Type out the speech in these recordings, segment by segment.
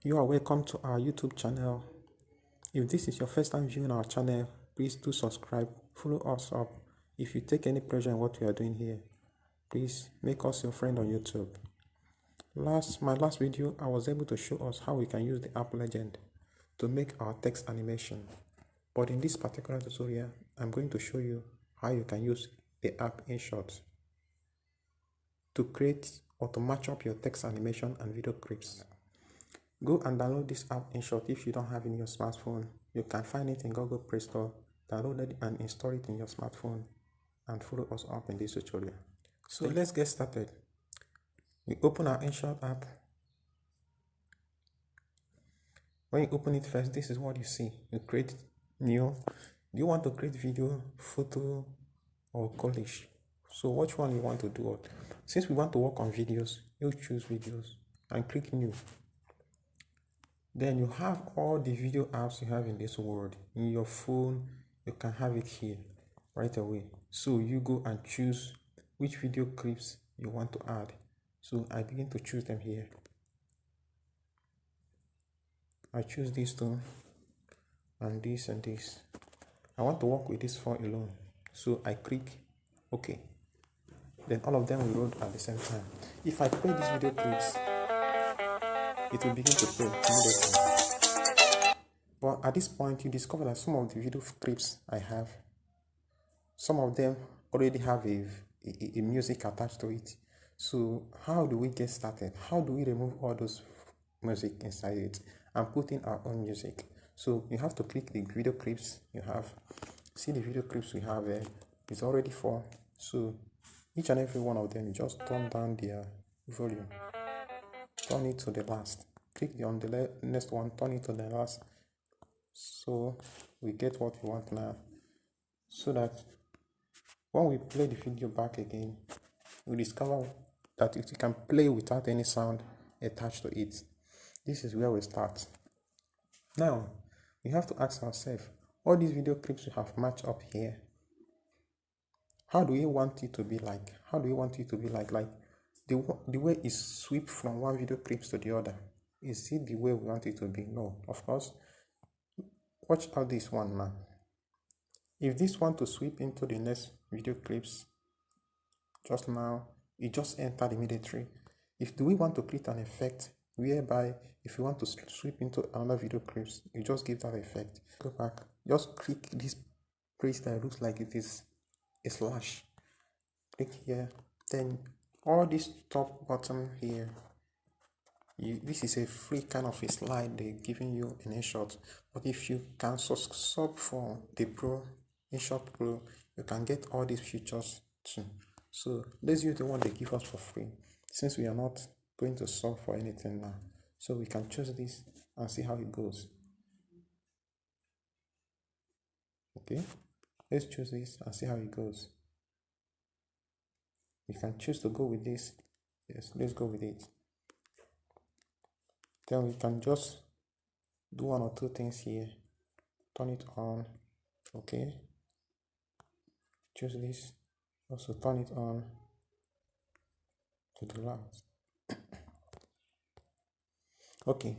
You are welcome to our YouTube channel. If this is your first time viewing our channel, please do subscribe, follow us up. If you take any pleasure in what we are doing here, please make us your friend on YouTube. My last video, I was able to show us how we can use the app Legend to make our text animation. But in this particular tutorial, I'm going to show you how you can use the app InShot to create or to match up your text animation and video clips. Go and download this app InShot if you don't have it in your smartphone. You can find it in Google Play Store, download it and install it in your smartphone, and follow us up in this tutorial. So let's get started. We open our InShot app. When you open it first, this is what you see. You create new. Do you want to create video, photo, or collage? So which one you want to do? Since we want to work on videos, you choose videos and click new. Then you have all the video apps you have in this world. In your phone, you can have it here right away. So you go and choose which video clips you want to add. So I begin to choose them here. I choose these two and this and this. I want to work with this four alone. So I click OK. Then all of them will load at the same time. If I play these video clips, it will begin to play immediately. But at this point, you discover that some of the video clips I have, some of them already have a music attached to it. So how do we get started? How do we remove all those music inside it and put in our own music? So you have to click the video clips you have. See the video clips we have there. It's already 4. So each and every one of them, you just turn down their volume. Turn it to the last. Click on the next one, turn it to the last. So we get what we want now. So that when we play the video back again, we discover that it can play without any sound attached to it. This is where we start. Now, we have to ask ourselves, all these video clips we have matched up here, how do we want it to be like? How do we want it to be like? Like the way it sweep from one video clips to the other. Is it the way we want it to be? No, of course. Watch out this one now. If this want to sweep into the next video clips, just now, it just entered immediately. Do we want to create an effect whereby if you want to sweep into another video clips, you just give that effect. Go back, just click this place that looks like it is a slash. Click here, then all this top bottom here, this is a free kind of a slide they're giving you in InShot. But if you can sub for the Pro, InShot Pro, you can get all these features too. So let's use the one they give us for free, since we are not going to sub for anything now. So we can choose this and see how it goes. Okay, let's choose this and see how it goes. We can choose to go with this. Yes, let's go with it. Then we can just do one or two things here. Turn it on. Okay, choose this. Also turn it on to the last. Okay,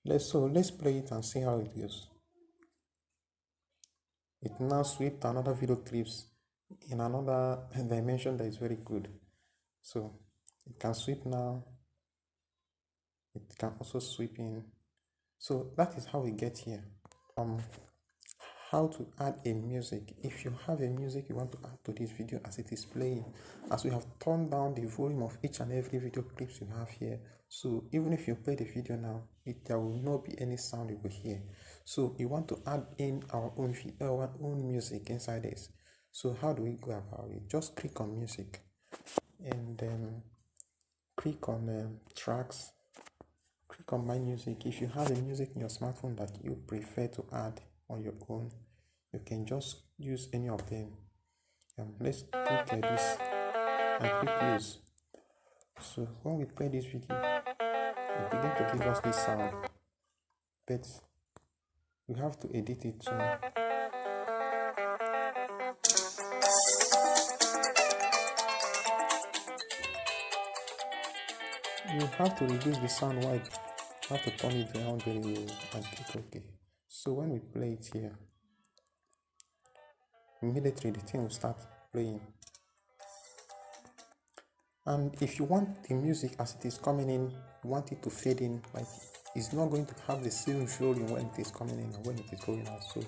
let's play it and see how it goes. It now swept another video clips in another dimension that is very good. So it can sweep now. It can also sweep in. So that is how we get here. How to add a music. If you have a music you want to add to this video as it is playing, as we have turned down the volume of each and every video clips you have here, so even if you play the video now, there will not be any sound you will hear. So you want to add in our own music inside this. So how do we go about it? Just click on music and then click on tracks. Click on my music. If you have a music in your smartphone that you prefer to add on your own, you can just use any of them. Let's click this and click use. So when we play this video, it begins to give us this sound, but we have to edit it too. You have to reduce the sound wide have to turn it down very low and click OK. So when we play it here, immediately the thing will start playing. And if you want the music as it is coming in, you want it to fade in, like it's not going to have the same volume when it is coming in and when it is going out. So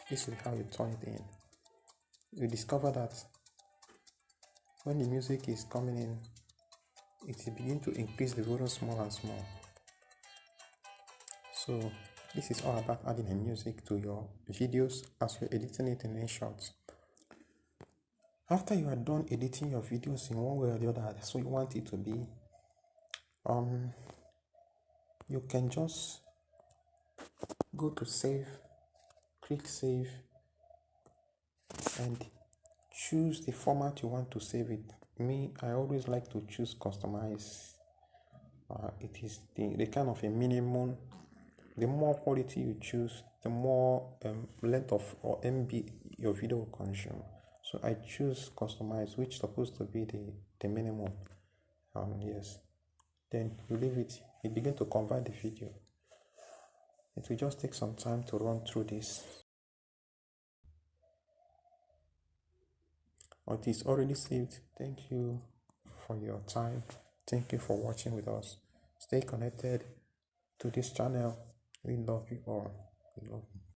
this is how you turn it in. You discover that when the music is coming in, it will begin to increase the volume small and small. So this is all about adding a music to your videos as you're editing it in InShot. After you are done editing your videos in one way or the other, so you want it to be, you can just go to save, click save, and choose the format you want to save it. Me, I always like to choose customize. It is the kind of a minimum. The more quality you choose, the more length of or MB your video will consume. So I choose customize, which is supposed to be the minimum. Yes. Then you leave it. It begin to convert the video. It will just take some time to run through this. It is already saved. Thank you for your time. Thank you for watching with us. Stay connected to this channel. We love you all. We love you.